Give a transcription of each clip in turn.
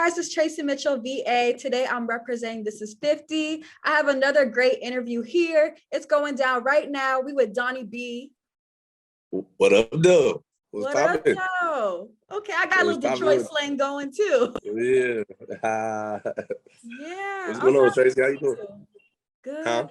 guys, it's Tracy Mitchell, VA. Today I'm representing This Is 50. I have another great interview here. It's going down right now. We with Donnie B. What up, though? What up, though? Okay, I got a little Detroit slang going too. Yeah. Yeah. What's going on, Tracy? How you doing? Good. Huh?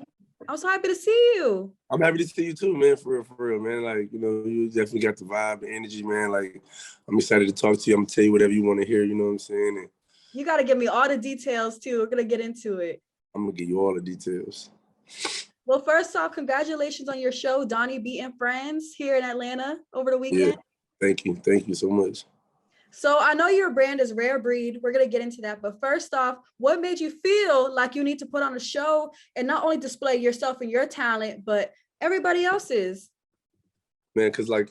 I'm so happy to see you. I'm happy to see you too, man. For real, man. Like, you know, you definitely got the vibe, the energy, man. Like, I'm excited to talk to you. I'm gonna tell you whatever you want to hear. You know what I'm saying? And you got to give me all the details too. We're gonna get into it. I'm gonna give you all the details. Well, first off, congratulations on your show, Donnie B and Friends, here in Atlanta over the weekend. Yeah, thank you so much. So I know your brand is Rare Breed. We're going to get into that. But first off, what made you feel like you need to put on a show and not only display yourself and your talent, but everybody else's? Man, because like,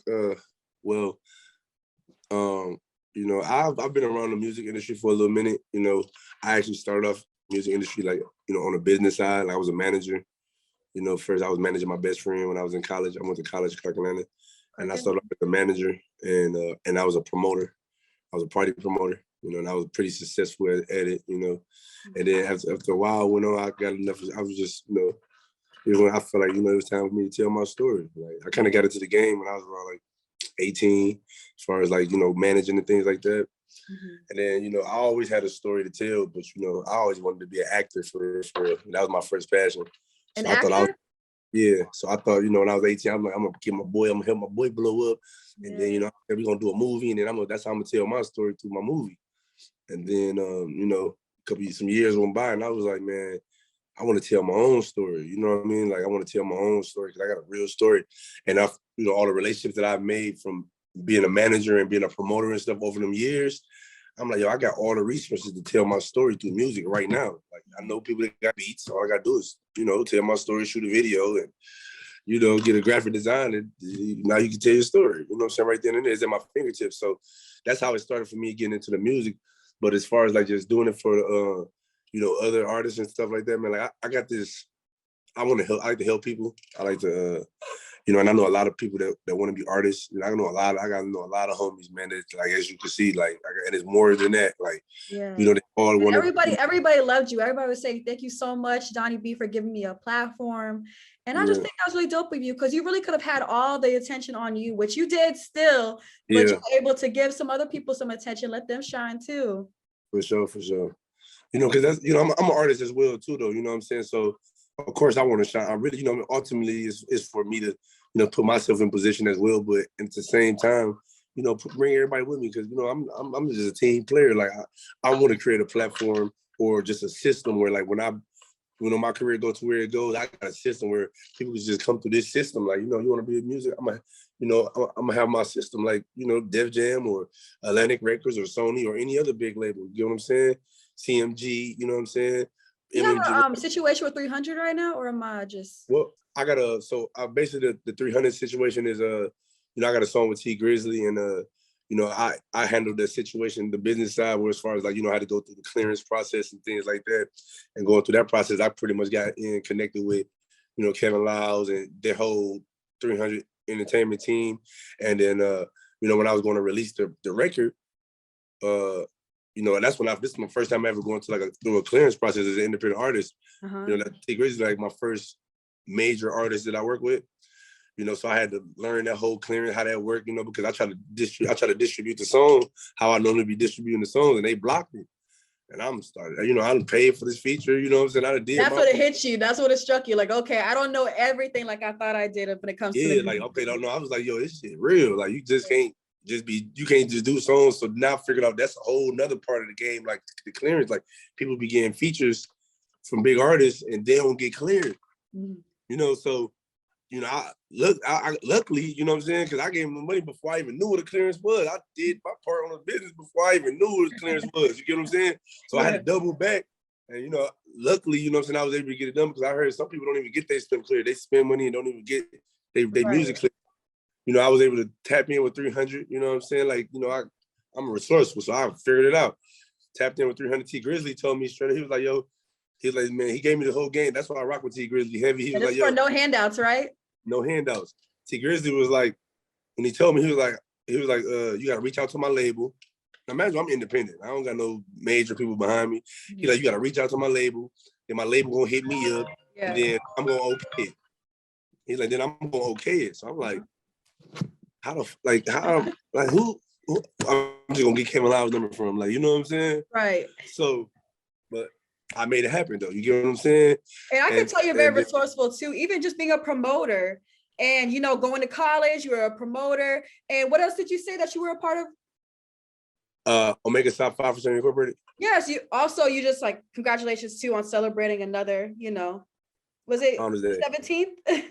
you know, I've been around the music industry for a little minute. You know, I actually started off music industry, like, you know, on the business side. Like, I was a manager. You know, first I was managing my best friend when I was in college. I went to college, Clark Atlanta, and I started off as a manager, and I was a promoter. I was a party promoter, you know, and I was pretty successful at it, you know. And then after a while went on, I got enough. I was just, you know, I felt like, you know, it was time for me to tell my story. Like, I kind of got into the game when I was around like 18, as far as like, you know, managing and things like that. Mm-hmm. And then, you know, I always had a story to tell, but, you know, I always wanted to be an actor for real. That was my first passion. So I thought so I thought, you know, when I was 18, I'm like, I'm gonna help my boy blow up. And then, you know, we're gonna do a movie, and then that's how I'm gonna tell my story through my movie. And then, you know, some years went by, and I was like, man, I want to tell my own story. You know what I mean? Like, I want to tell my own story because I got a real story. And I've, you know, all the relationships that I've made from being a manager and being a promoter and stuff over them years, I'm like, yo, I got all the resources to tell my story through music right now. Like, I know people that got beats. All I got to do is, you know, tell my story, shoot a video, and, you know, get a graphic design, and now you can tell your story. You know what I'm saying? Right then and there, it's at my fingertips. So that's how it started for me getting into the music. But as far as like just doing it for, you know, other artists and stuff like that, man, like I got this, I want to help. I like to help people. I like to, you know, and I know a lot of people that want to be artists. And I know a lot of homies, man, that, like, as you can see, like, and it's more than that. Like, you know, they all want everybody loved you. Everybody was saying, thank you so much, Donnie B, for giving me a platform. And I just think that was really dope of you, because you really could have had all the attention on you, which you did still, but you were able to give some other people some attention, let them shine too. For sure. You know, because that's, you know, I'm an artist as well too, though. You know what I'm saying? So of course I want to shine. I really, you know, ultimately it's for me to, you know, put myself in position as well, but at the same time, you know, bring everybody with me, because, you know, I'm just a team player. Like, I want to create a platform or just a system where, like, when you know, my career goes to where it goes, I got a system where people can just come through this system. Like, you know, you want to be in music, I'm gonna have my system, like, you know, Def Jam or Atlantic Records or Sony or any other big label. You know what I'm saying? CMG, you know what I'm saying? You have a situation with 300 right now, or am I just? Well, I got basically the 300 situation is, you know, I got a song with T Grizzly, and, you know, I handled that situation, the business side, where as far as, like, you know, how to go through the clearance process and things like that. And going through that process, I pretty much got connected with, you know, Kevin Lyles and their whole 300 entertainment team. And then, you know, when I was going to release the record, you know, and that's when this is my first time ever going to through a clearance process as an independent artist. You know, T Grizzly is like my first major artist that I work with. You know, so I had to learn that whole clearance, how that worked, you know, because I try to distribute the song how I normally be distributing the songs, and they blocked me. And I'm started, you know, I done paid for this feature, you know what I'm saying? That's what it hit you. That's what it struck you. Like, okay, I don't know everything like I thought I did when it comes to the like, okay, don't know. I was like, yo, this shit real. Like, you just can't you can't just do songs. So now I figured out that's a whole nother part of the game, like the clearance. Like, people be getting features from big artists and they don't get cleared. You know, so, you know, I luckily, you know what I'm saying, because I gave him the money before I even knew what a clearance was. I did my part on the business before I even knew what a clearance was. You get what I'm saying? So I had to double back. And, you know, luckily, you know what I'm saying, I was able to get it done, because I heard some people don't even get their stuff cleared. They spend money and don't even get their music cleared. You know, I was able to tap in with 300, you know what I'm saying? Like, you know, I'm resourceful, so I figured it out. Tapped in with 300. T Grizzly told me straight up, he was like, yo, he was like, man, he gave me the whole game. That's why I rock with T Grizzly heavy. He was like, yo, for no handouts, right? No handouts. T Grizzly was like, when he told me, he was like, you got to reach out to my label. Imagine I'm independent. I don't got no major people behind me. He like, you got to reach out to my label. Then my label gonna hit me up, and then I'm gonna okay it. He's like, then I'm gonna okay it. So I'm like, who I'm just gonna get Kevin Lyle's number from him. Like, you know what I'm saying? Right. So, but I made it happen though. You get what I'm saying? And I can tell you're very resourceful too, even just being a promoter and, you know, going to college, you were a promoter. And what else did you say that you were a part of? Omega South 5% Incorporated. Yes, you just like, congratulations too on celebrating another, you know, was it 17th?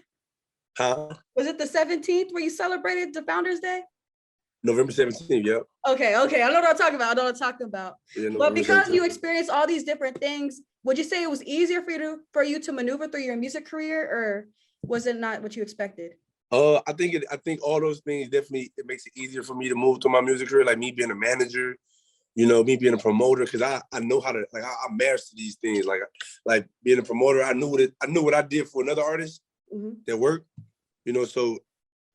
Huh? Was it the 17th where you celebrated the Founders Day? November 17th, yep. Okay. I know what I'm talking about. Yeah, but because 17th. You experienced all these different things, would you say it was easier for you to maneuver through your music career, or was it not what you expected? I think all those things definitely, it makes it easier for me to move to my music career, like me being a manager, you know, me being a promoter, because I know how to, like, I master these things. Like being a promoter, I knew what I did for another artist that worked, you know, so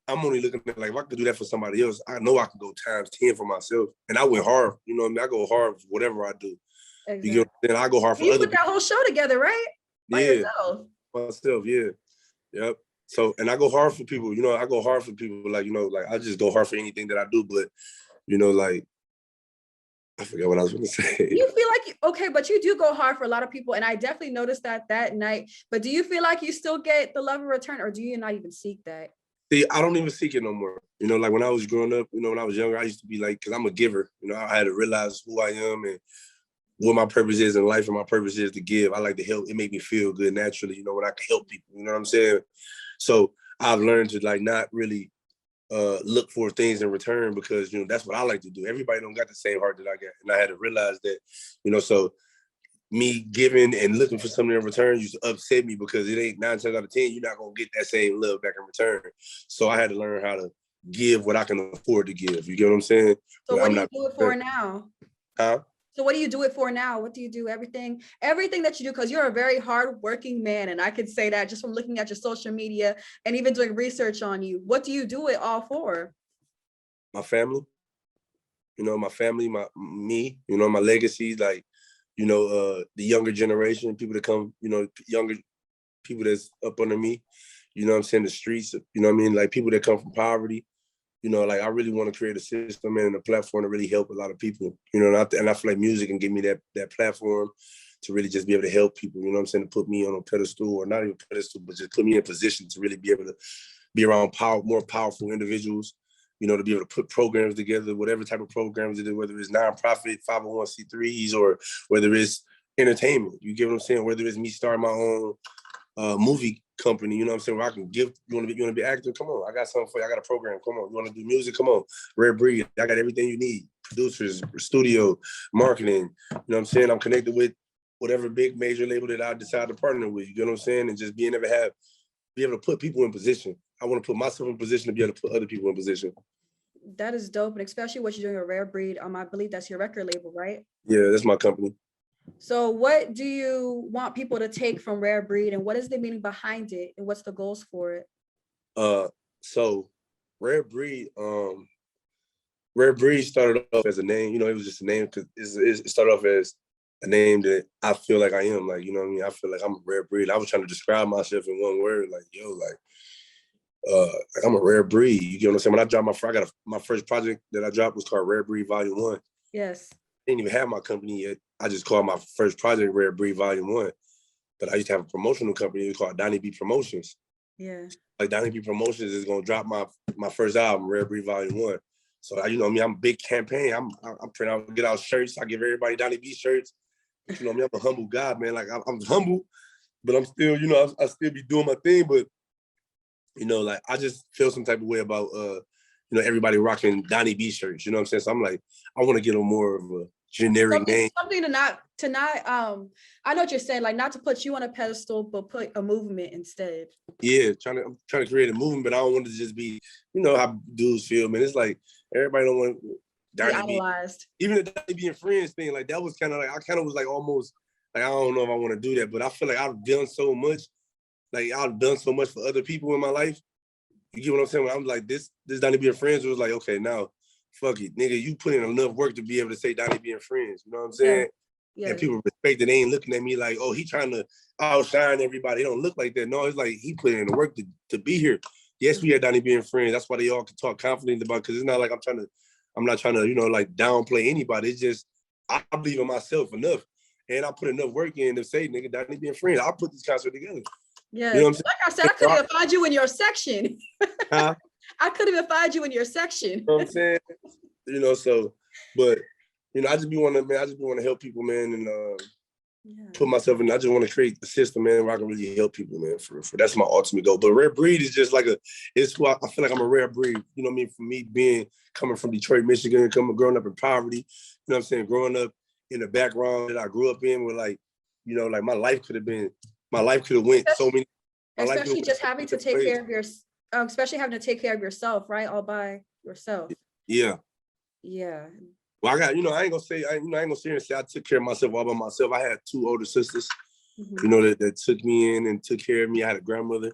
I'm only looking at, like, if I could do that for somebody else, I know I can go times 10 for myself. And I went hard, you know what I mean? I go hard for whatever I do. Exactly. You get what I'm saying? I go hard for other people. You put that whole show together, right? By yourself. Myself, yeah. Yep. So, and I go hard for people, you know, like, you know, like, I just go hard for anything that I do, but, you know, like, I forgot what I was going to say. You feel like, okay, but you do go hard for a lot of people, and I definitely noticed that night, but do you feel like you still get the love in return, or do you not even seek that? See, I don't even seek it no more. You know, like when I was growing up, you know, when I was younger, I used to be like, because I'm a giver, you know, I had to realize who I am and what my purpose is in life, and my purpose is to give. I like to help. It made me feel good naturally, you know, when I can help people, you know what I'm saying? So I've learned to, like, not really look for things in return, because, you know, that's what I like to do. Everybody don't got the same heart that I got. And I had to realize that, you know, so me giving and looking for something in return used to upset me, because it ain't 9 times out of 10, you're not going to get that same love back in return. So I had to learn how to give what I can afford to give. You get what I'm saying? So what do you do it for now? Huh? So what do you do it for now? What do you do? Everything that you do, because you're a very hardworking man. And I could say that just from looking at your social media and even doing research on you. What do you do it all for? My family. You know, my family, me, you know, my legacy, like, you know, the younger generation, people that come, you know, younger people that's up under me, you know what I'm saying, the streets, you know what I mean, like people that come from poverty, you know, like I really want to create a system and a platform to really help a lot of people, you know, and I feel like music can give me that platform to really just be able to help people, you know what I'm saying, to put me on a pedestal, or not even a pedestal, but just put me in a position to really be able to be around more powerful individuals, you know, to be able to put programs together, whatever type of programs it is, whether it's nonprofit, 501c3s, or whether it's entertainment, you get what I'm saying? Whether it's me starting my own movie company, you know what I'm saying, where I can give, you want to be an actor? Come on, I got something for you. I got a program. Come on, you want to do music? Come on, Rare Breed. I got everything you need. Producers, studio, marketing. You know what I'm saying? I'm connected with whatever big major label that I decide to partner with. You get what I'm saying? And just being able to be able to put people in position. I want to put myself in position to be able to put other people in position. That is dope, and especially what you're doing with Rare Breed. I believe that's your record label, right? Yeah, that's my company. So what do you want people to take from Rare Breed, and what is the meaning behind it, and what's the goals for it? So Rare Breed started off as a name, you know, it was just a name because it started off as a name that I feel like I am, like, you know what I mean? I feel like I'm a rare breed. I was trying to describe myself in one word, like, yo, like I'm a rare breed. You get what I'm saying? When I dropped my first project that I dropped was called Rare Breed Volume 1. Yes. I didn't even have my company yet. I just called my first project Rare Breed Volume 1. But I used to have a promotional company called Donnie B Promotions. Yeah. Like Donnie B Promotions is gonna drop my first album, Rare Breed Volume 1. So you know me, I'm a big campaign. I'm printing out, get out shirts. I give everybody Donnie B shirts. But you know me, I'm a humble guy, man. Like I'm humble, but I'm still, you know, I still be doing my thing. But you know, like I just feel some type of way about you know, everybody rocking Donnie B shirts. You know what I'm saying? So I'm like, I want to get a more of a generic name. Something to not I know what you're saying, like not to put you on a pedestal, but put a movement instead. Yeah, I'm trying to create a movement, but I don't want it to just be, you know, how dudes feel, man. It's like everybody don't want Donnie B. Even the Donnie B and Friends thing, like that was kind of like, I kind of was like almost like, I don't know if I want to do that, but I feel like I've done so much. Like I've done so much for other people in my life. You get what I'm saying? When I'm like, this Donnie B and Friends was like, okay, now fuck it, nigga, you put in enough work to be able to say Donnie B and Friends. You know what I'm saying? Yeah. And people respect it. They ain't looking at me like, oh, he trying to outshine everybody. It don't look like that. No, it's like he put in the work to be here. Yes, we had Donnie B and Friends. That's why they all can talk confidently about, because it's not like I'm not trying to, you know, like downplay anybody. It's just, I believe in myself enough. And I put enough work in to say, nigga, Donnie B and Friends, I'll put this concert together. Yes. You know what I'm saying? Like I said, I couldn't even find you in your section. Huh? I couldn't even find you in your section. You know what I'm saying? You know, so, but, you know, I just be want to help people, man, and put myself in. I just want to create a system, man, where I can really help people, man. For that's my ultimate goal. But Rare Breed is just like it's who I feel like I'm a rare breed. You know what I mean? For me, coming from Detroit, Michigan, growing up in poverty, you know what I'm saying? Growing up in the background that I grew up in, where like, you know, like my life could have went so many. Especially just having to take care of especially having to take care of yourself, right? All by yourself. Yeah. Yeah. Well, I got, you know, I ain't gonna sit here and say I took care of myself all by myself. I had 2 older sisters, you know, that took me in and took care of me. I had a grandmother,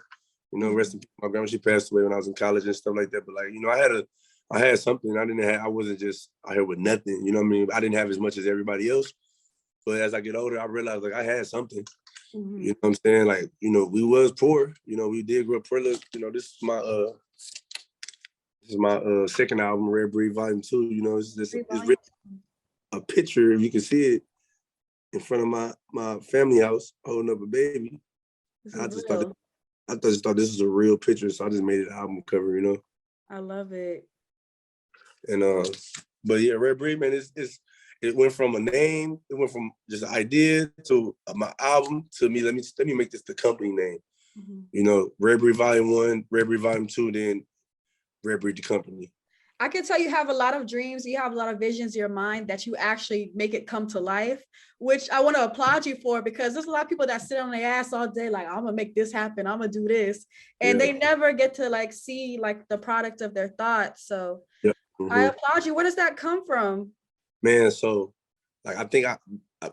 you know, rest in peace. My grandma, she passed away when I was in college and stuff like that. But like, you know, I had something. I wasn't just out here with nothing. You know what I mean? I didn't have as much as everybody else. But as I get older, I realized like I had something. You know what I'm saying? Like, you know, we was poor. You know, we did grow up poor. Look, you know, this is my second album, Rare Breed Volume 2. You know, it's written a picture, if you can see it, in front of my family house, holding up a baby. I just thought this was a real picture, so I just made it an album cover, you know. I love it. And but yeah, Rare Breed, man, it went from a name, it went from just an idea to my album to me. Let me make this the company name. You know, Rare Breed Volume 1, Rare Breed Volume 2, then Rare Breed the company. I can tell you have a lot of dreams, you have a lot of visions in your mind that you actually make it come to life, which I want to applaud you for, because there's a lot of people that sit on their ass all day like, I'm gonna make this happen, I'm gonna do this, and they never get to like see like the product of their thoughts. So I applaud you. Where does that come from? Man, so like I think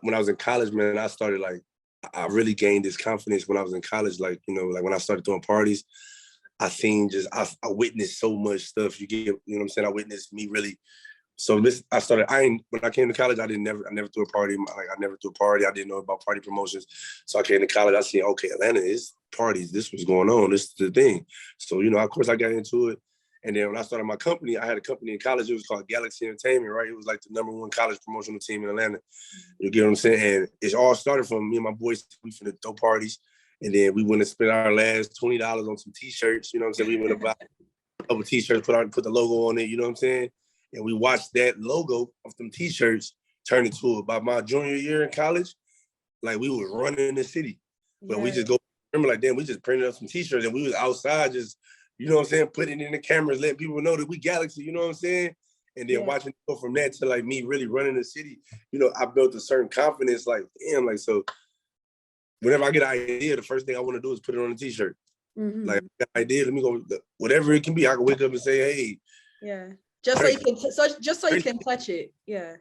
when I was in college, man, I started like, I really gained this confidence when I was in college. Like, you know, like when I started doing parties, I witnessed so much stuff. You know what I'm saying? I witnessed me really. So when I came to college, I never threw a party. Like I never threw a party. I didn't know about party promotions. So I came to college, I seen, okay, Atlanta is parties. This was going on. This is the thing. So, you know, of course I got into it. And then when I started my company, I had a company in college. It was called Galaxy Entertainment, right? It was like the #1 college promotional team in Atlanta. You get what I'm saying? And it all started from me and my boys. We finna throw parties. And then we went and spent our last $20 on some t-shirts. You know what I'm saying? We went to buy a couple t-shirts, put the logo on it. You know what I'm saying? And we watched that logo of them t-shirts turn into, by my junior year in college, like we was running in the city. But we just remember like, damn, we just printed up some t-shirts and we was outside just, you know what I'm saying, putting it in the cameras, letting people know that we Galaxy, you know what I'm saying? And then watching it go from that to like me really running the city, you know, I built a certain confidence, like, damn, like, so whenever I get an idea, the first thing I want to do is put it on a t-shirt. Like, I got an idea, let me go, whatever it can be, I can wake up and say, hey. Yeah. Just so you can touch it. Yeah.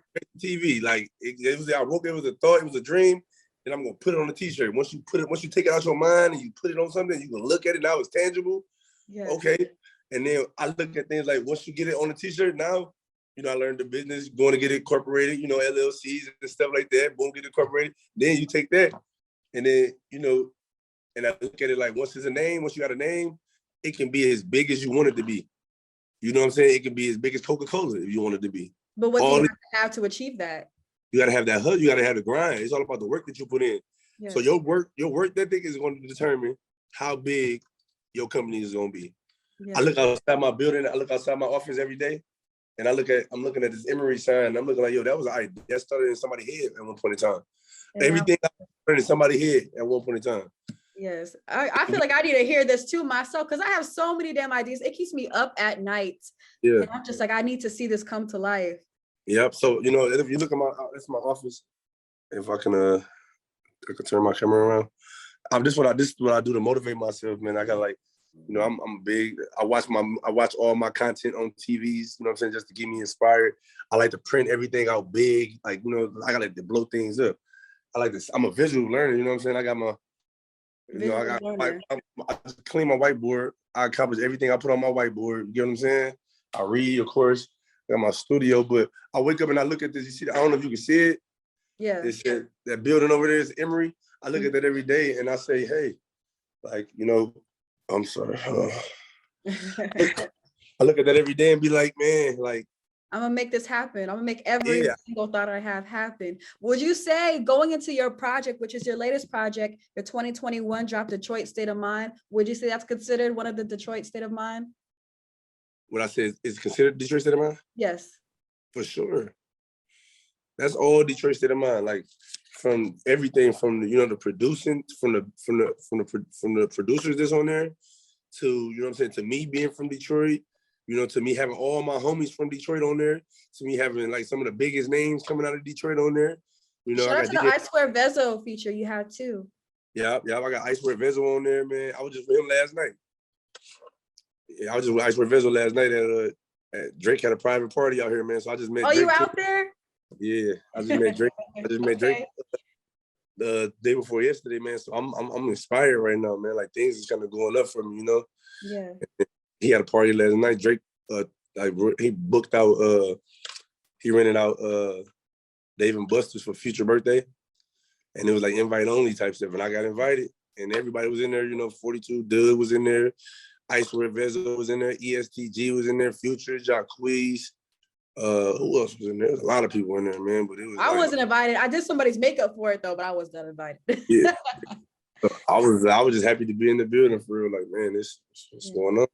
TV, like I woke, it was a thought, it was a dream, and I'm gonna put it on a t-shirt. Once you take it out your mind and you put it on something, you can look at it, now it's tangible. Yes. Okay. And then I look at things like, once you get it on a t-shirt, now, you know, I learned the business, going to get it incorporated, you know, LLCs and stuff like that, boom, get it incorporated. Then you take that, and then, you know, and I look at it like, once you got a name, it can be as big as you want it to be. You know what I'm saying? It can be as big as Coca-Cola if you want it to be. But what do you have to achieve that? You got to have that hustle. You got to have the grind. It's all about the work that you put in. Yes. So your work ethic is going to determine how big your company is going to be. Yes. I look outside my building. I look outside my office every day, and I'm looking at this Emory sign. I'm looking like, yo, that was an idea that started in somebody's head at one point in time. And everything started in somebody's head at one point in time. Yes, I feel like I need to hear this too myself, because I have so many damn ideas. It keeps me up at night. Yeah, and I'm just like, I need to see this come to life. Yep. So, you know, if you look at that's my office. If I can turn my camera around. This is what I do to motivate myself, man. I got like, you know, I'm big. I watch all my content on TVs. You know what I'm saying, just to get me inspired. I like to print everything out big. Like, you know, I like to blow things up. I like this. I'm a visual learner. You know what I'm saying? I got my. You know, I just clean my whiteboard. I accomplish everything I put on my whiteboard. You get what I'm saying? I read, of course. got my studio, but I wake up and I look at this. You see, I don't know if you can see it. Yeah. It said that building over there is Emory. I look at that every day and I say, hey, like, you know, I'm sorry. I look at that every day and be like, man, like, I'm gonna make this happen. I'm gonna make every single thought I have happen. Would you say going into your project, which is your latest project, your 2021 drop, Detroit State of Mind, would you say that's considered one of the Detroit State of Mind? What I said is considered Detroit State of Mind? Yes. For sure. That's all Detroit State of Mind. Like from everything from the, you know, the producing, from the producers that's on there to, you know what I'm saying, to me being from Detroit, you know, to me having all my homies from Detroit on there, to me having like some of the biggest names coming out of Detroit on there. You know, shout I out got to the I Swear Vezo feature you had too. Yeah, I got I Swear Vezo on there, man. I was just with him last night. Yeah, I was just with I Swear Vezo last night at Drake had a private party out here, man. So I just met Drake. Oh, you were out there? Yeah, I just met Drake. Drake the day before yesterday, man. So I'm inspired right now, man. Like things is kind of going up for me, you know. Yeah. He had a party last night. Drake, like he booked out. He rented out Dave and Buster's for Future birthday, and it was like invite only type stuff. And I got invited, and everybody was in there. You know, 42 Doug was in there. I Swear Vezo was in there. ESTG was in there. Future, Jacquees. Who else was in there? There's a lot of people in there, man. But it was. I wasn't invited. I did somebody's makeup for it though, but I was not invited. Yeah. I was just happy to be in the building for real. Like, man, what's going on?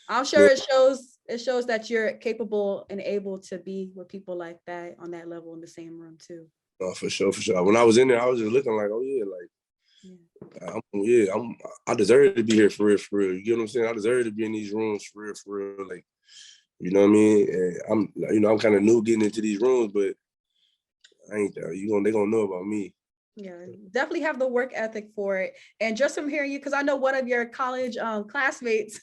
I'm sure it shows that you're capable and able to be with people like that on that level in the same room too. Oh, for sure. When I was in there, I was just looking like, oh yeah, like, I deserve to be here for real. You get what I'm saying? I deserve to be in these rooms for real. Like, you know what I mean? And I'm kind of new getting into these rooms, but I ain't there. They gonna know about me. Yeah, definitely have the work ethic for it. And just from hearing you, because I know one of your college classmates,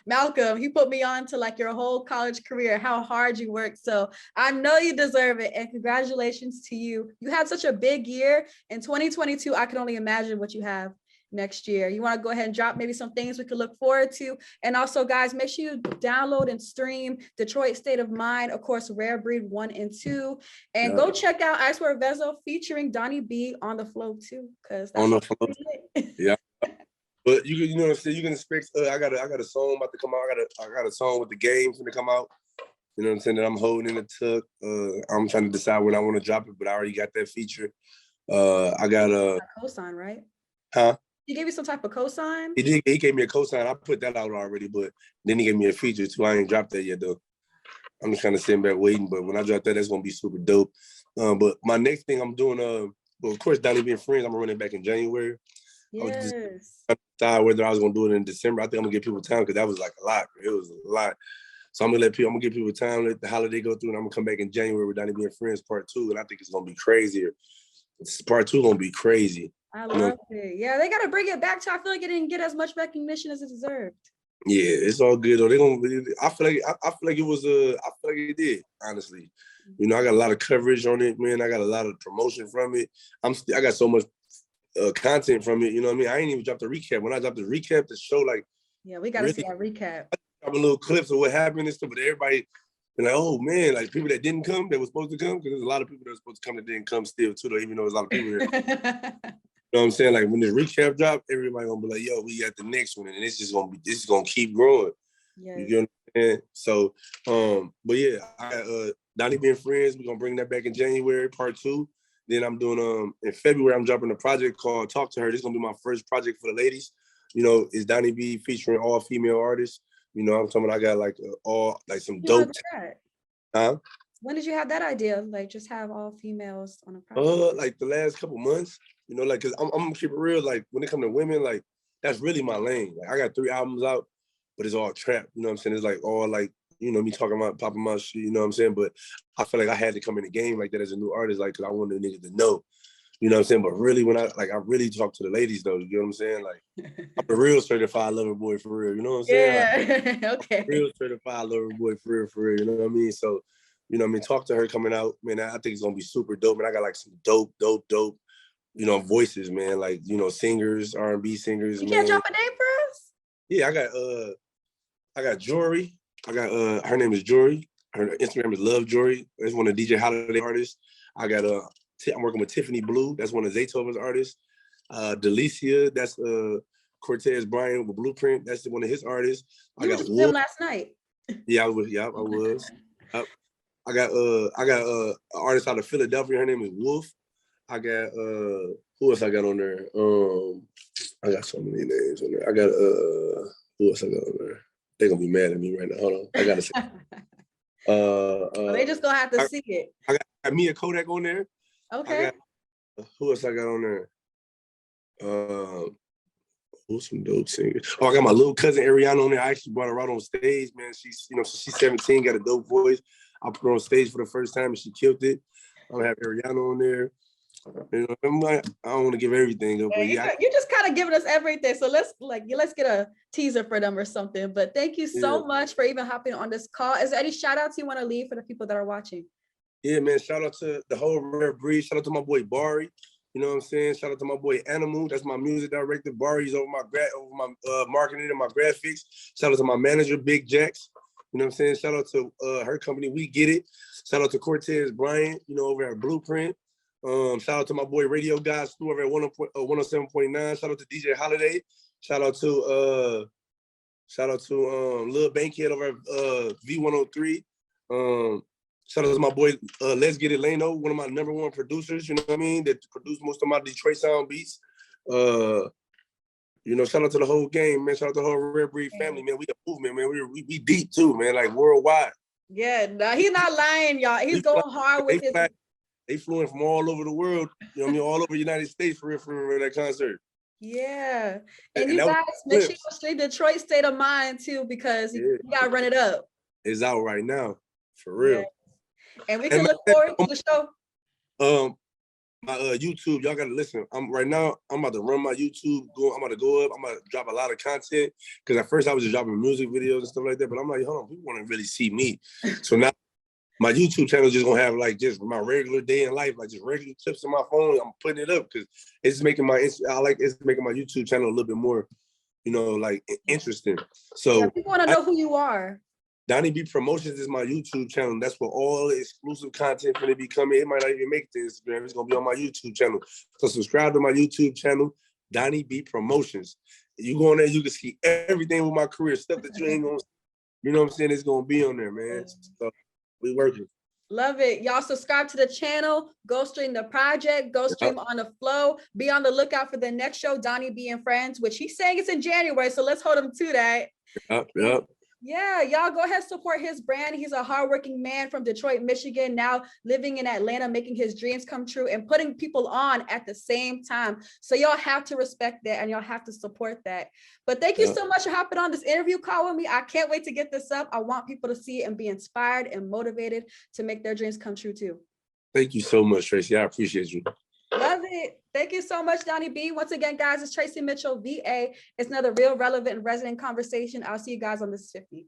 Malcolm, he put me on to like your whole college career, how hard you work. So I know you deserve it. And congratulations to you. You had such a big year in 2022. I can only imagine what you have next year. You want to go ahead and drop maybe some things we could look forward to? And also, guys, make sure you download and stream Detroit State of Mind, of course, Rare Breed 1 and 2, and go check out I Swear Vezo featuring Donnie B on the flow too, because that's on the flow. Yeah. But you know what I'm saying, you can expect I got a song about to come out. I got a song with the games gonna come out. You know what I'm saying, that I'm holding in the tuck. I'm trying to decide when I want to drop it, but I already got that feature. I got a cosign, right? Huh? He gave you some type of cosign? He gave me a cosign. I put that out already, but then he gave me a feature too. I ain't dropped that yet though. I'm just kind of sitting back waiting, but when I drop that, that's gonna be super dope. But my next thing I'm doing, well, of course, Donnie B Friends, I'm running back in January. Yes. I was just trying to decide whether I was gonna do it in December. I think I'm gonna give people time because that was like a lot. It was a lot. So I'm gonna give people time, let the holiday go through, and I'm gonna come back in January with Donnie B Friends Part 2, and I think it's gonna be crazier. Part 2 gonna be crazy. I love it. Yeah, they gotta bring it back to. I feel like it didn't get as much recognition as it deserved. Yeah, it's all good though. I feel like it did, honestly. You know, I got a lot of coverage on it, man. I got a lot of promotion from it. I got so much content from it. You know what I mean? I ain't even dropped the recap. When I dropped the recap, the show like, yeah, we gotta see that recap. I have a little clips of what happened and stuff, but everybody been like, oh man, like people that didn't come, that was supposed to come, because there's a lot of people that were supposed to come that didn't come still too, though, even though there's a lot of people there. You know what I'm saying? Like when the recap drop, everybody gonna be like, yo, we got the next one, and this is gonna keep growing. Yes. You get what I'm saying? So, but yeah, I got Donnie B Friends, we're gonna bring that back in January, Part 2. Then I'm doing in February, I'm dropping a project called Talk to Her. This is gonna be my first project for the ladies. You know, it's Donnie B featuring all female artists. You know, I'm talking about I got like all like some dope. Huh? When did you have that idea? Like just have all females on a project? Like the last couple months. You know, like, cause I'm gonna keep it real. Like when it comes to women, like that's really my lane. Like I got 3 albums out, but it's all trap. You know what I'm saying? It's like all like, you know, me talking about popping my shit. You know what I'm saying? But I feel like I had to come in the game like that as a new artist, like, cause I wanted the niggas to know. You know what I'm saying? But really, when I really talk to the ladies though. You know what I'm saying? Like I'm a real certified lover boy for real. You know what I'm saying? Yeah. Like, okay. Real certified lover boy for real. You know what I mean? So, you know what I mean? Talk to Her coming out, man. I think it's gonna be super dope. And I got like some dope. You know, voices, man, like, you know, singers, R&B singers. You can't drop a name for us? Yeah, I got Jory. I got her name is Jory. Her Instagram is Love Jory. That's one of DJ Holiday artists. I got I'm working with Tiffany Blue. That's one of Zaytoven's artists. Delicia, that's Cortez Bryant with Blueprint. That's one of his artists. You were just with them last night. Yeah, I was. Yeah, I was. I got an artist out of Philadelphia. Her name is Wolf. I got who else I got on there? I got so many names on there. I got who else I got on there? They're gonna be mad at me right now. Hold on. I gotta say. They just gonna have to see it. I got Mia Kodak on there. Okay. Who else I got on there? Who's some dope singers? Oh, I got my little cousin Ariana on there. I actually brought her out on stage, man. She's, she's 17, got a dope voice. I put her on stage for the first time and she killed it. I'm gonna have Ariana on there. I don't want to give everything up, but yeah, you're just kind of giving us everything. So let's get a teaser for them or something. But thank you so much for even hopping on this call. Is there any shout outs you want to leave for the people that are watching? Yeah, man. Shout out to the whole Rare Breed. Shout out to my boy Bari. You know what I'm saying? Shout out to my boy Animal. That's my music director. Bari's over my marketing and my graphics. Shout out to my manager, Big Jax. You know what I'm saying? Shout out to her company, We Get It. Shout out to Cortez Bryant, over at Blueprint. Shout out to my boy Radio Guys Stu over at 107.9. Shout out to DJ Holiday. Shout out to Lil Bankhead over at V103. Shout out to my boy Let's Get It Lano, one of my #1 producers, you know what I mean, that produced most of my Detroit sound beats. Shout out to the whole game, man. Shout out to the whole Rare Breed family, man. We a movement, man. We deep too, man, like worldwide. Yeah, no, he's not lying, y'all. He's going hard with his. They flew in from all over the world, all over the United States for that concert. Yeah. And you guys, make sure you stream Detroit State of Mind too, because you gotta run it up. It's out right now, for real. Yeah. And we can look forward to the show. My YouTube, y'all gotta listen. I'm about to run my YouTube. I'm about to go up. I'm about to drop a lot of content. Because at first I was just dropping music videos and stuff like that. But I'm like, hold on, people want to really see me. So now my YouTube channel is just gonna have like just my regular day in life, like just regular clips on my phone. I'm putting it up because it's making my YouTube channel a little bit more, like interesting. So people want to know who you are. Donnie B Promotions is my YouTube channel. That's where all the exclusive content gonna be coming. It might not even make it to Instagram. It's gonna be on my YouTube channel. So subscribe to my YouTube channel, Donnie B Promotions. You go on there, you can see everything with my career, stuff that you ain't gonna, you know what I'm saying? It's gonna be on there, man. So we working. Love it. Y'all subscribe to the channel. Go stream the project. Go stream On the Flow. Be on the lookout for the next show, Donnie B and Friends, which he's saying it's in January. So let's hold him to that. Yep. Yeah, y'all go ahead, support his brand. He's a hardworking man from Detroit, Michigan, now living in Atlanta, making his dreams come true and putting people on at the same time. So y'all have to respect that and y'all have to support that. But thank you so much for hopping on this interview call with me. I can't wait to get this up. I want people to see it and be inspired and motivated to make their dreams come true too. Thank you so much, Tracy. I appreciate you. Love it. Thank you so much, Donnie B. Once again, guys, it's Tracy Mitchell, VA. It's another real, relevant, and resonant conversation. I'll see you guys on This 50.